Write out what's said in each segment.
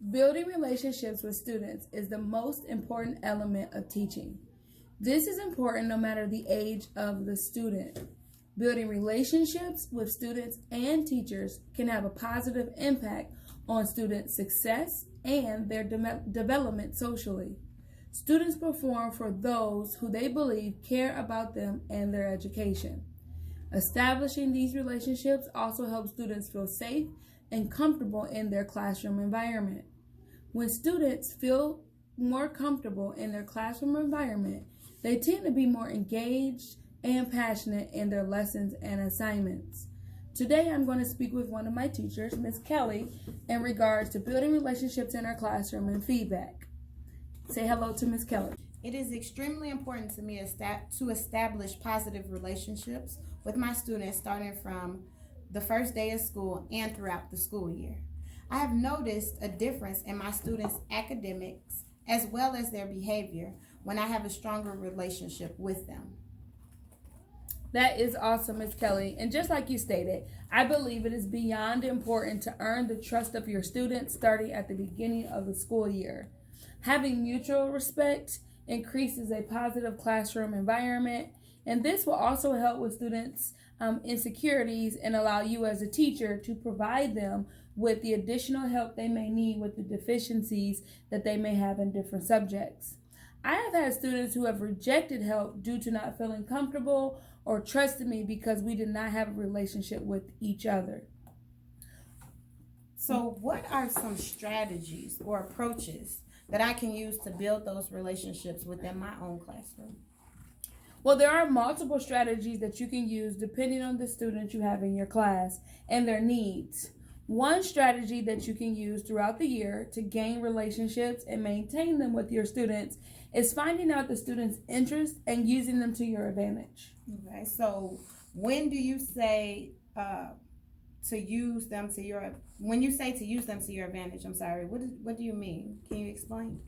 Building relationships with students is the most important element of teaching. This is important no matter the age of the student. Building relationships with students and teachers can have a positive impact on student success and their development socially. Students perform for those who they believe care about them and their education. Establishing these relationships also helps students feel safe and comfortable in their classroom environment. When students feel more comfortable in their classroom environment, they tend to be more engaged and passionate in their lessons and assignments. Today, I'm going to speak with one of my teachers, Ms. Kelly, in regards to building relationships in our classroom and feedback. Say hello to Ms. Kelly. It is extremely important to me to establish positive relationships with my students starting from the first day of school and throughout the school year. I have noticed a difference in my students' academics as well as their behavior when I have a stronger relationship with them. That is awesome, Ms. Kelly. And just like you stated, I believe it is beyond important to earn the trust of your students starting at the beginning of the school year. Having mutual respect increases a positive classroom environment, and this will also help with students' insecurities and allow you as a teacher to provide them with the additional help they may need with the deficiencies that they may have in different subjects. I have had students who have rejected help due to not feeling comfortable or trusted me because we did not have a relationship with each other. So, what are some strategies or approaches that I can use to build those relationships within my own classroom? Well, there are multiple strategies that you can use depending on the student you have in your class and their needs. One strategy that you can use throughout the year to gain relationships and maintain them with your students is finding out the students' interests and using them to your advantage. Okay, so when do you say to use them to your, when you say to use them to your advantage, I'm sorry, what do you mean? Can you explain?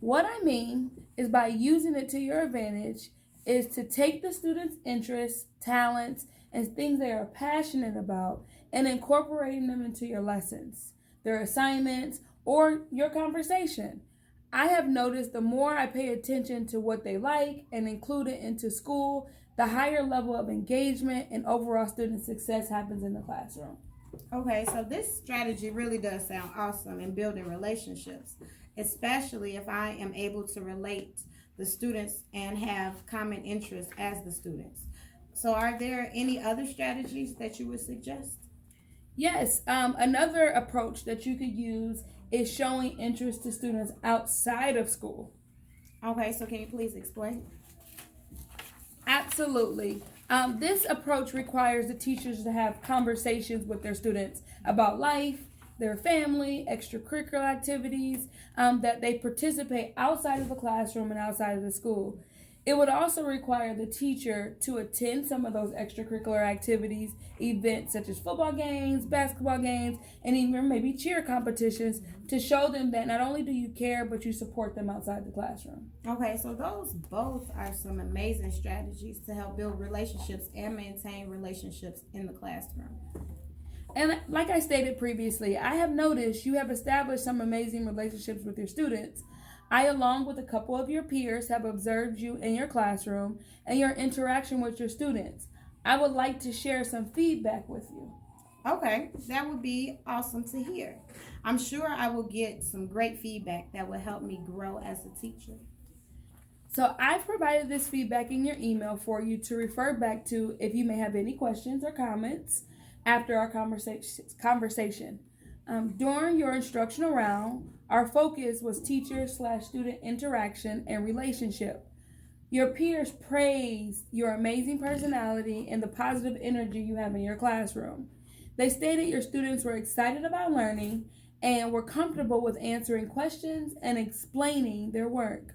What I mean is by using it to your advantage is to take the students' interests, talents, and things they are passionate about and incorporating them into your lessons, their assignments, or your conversation. I have noticed the more I pay attention to what they like and include it into school, the higher level of engagement and overall student success happens in the classroom. Okay, so this strategy really does sound awesome in building relationships, especially if I am able to relate the students and have common interests as the students. So, are there any other strategies that you would suggest? Yes, another approach that you could use is showing interest to students outside of school. Okay, so can you please explain? Absolutely. This approach requires the teachers to have conversations with their students about life, their family, extracurricular activities, that they participate outside of the classroom and outside of the school. It would also require the teacher to attend some of those extracurricular activities, events such as football games, basketball games, and even maybe cheer competitions to show them that not only do you care, but you support them outside the classroom. Okay, so those both are some amazing strategies to help build relationships and maintain relationships in the classroom. And like I stated previously, I have noticed you have established some amazing relationships with your students. I, along with a couple of your peers, have observed you in your classroom and your interaction with your students. I would like to share some feedback with you. Okay, that would be awesome to hear. I'm sure I will get some great feedback that will help me grow as a teacher. So I've provided this feedback in your email for you to refer back to if you may have any questions or comments after our conversation. During your instructional round, our focus was teacher/student interaction and relationship. Your peers praised your amazing personality and the positive energy you have in your classroom. They stated your students were excited about learning and were comfortable with answering questions and explaining their work.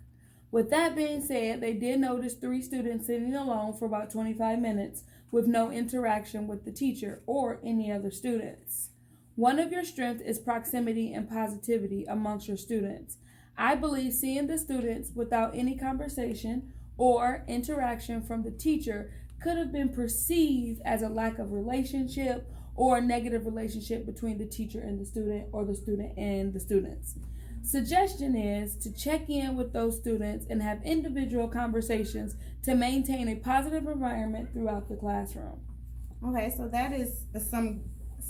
With that being said, they did notice 3 students sitting alone for about 25 minutes with no interaction with the teacher or any other students. One of your strengths is proximity and positivity amongst your students. I believe seeing the students without any conversation or interaction from the teacher could have been perceived as a lack of relationship or a negative relationship between the teacher and the student or the student and the students. Suggestion is to check in with those students and have individual conversations to maintain a positive environment throughout the classroom. Okay, so that is some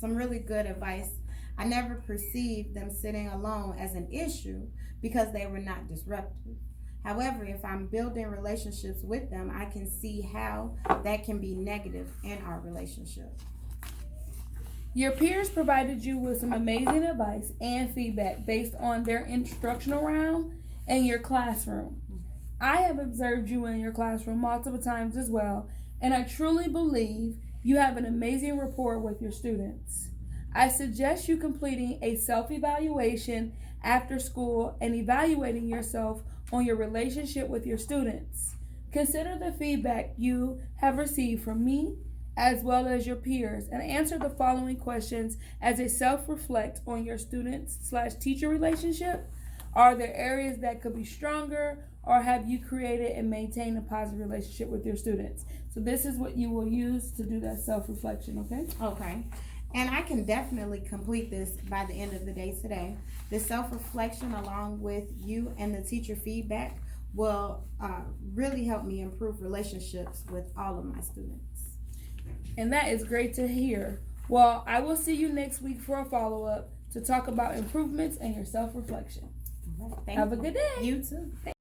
really good advice. I never perceived them sitting alone as an issue because they were not disruptive. However, if I'm building relationships with them, I can see how that can be negative in our relationship. Your peers provided you with some amazing advice and feedback based on their instructional round and your classroom. I have observed you in your classroom multiple times as well, and I truly believe you have an amazing rapport with your students. I suggest you completing a self-evaluation after school and evaluating yourself on your relationship with your students. Consider the feedback you have received from me as well as your peers and answer the following questions as a self-reflect on your students/teacher relationship. Are there areas that could be stronger, or have you created and maintained a positive relationship with your students? So this is what you will use to do that self-reflection, okay? Okay. And I can definitely complete this by the end of the day today. The self-reflection along with you and the teacher feedback will really help me improve relationships with all of my students. And that is great to hear. Well, I will see you next week for a follow-up to talk about improvements and your self-reflection. All right, thank Have a you. good day. You too.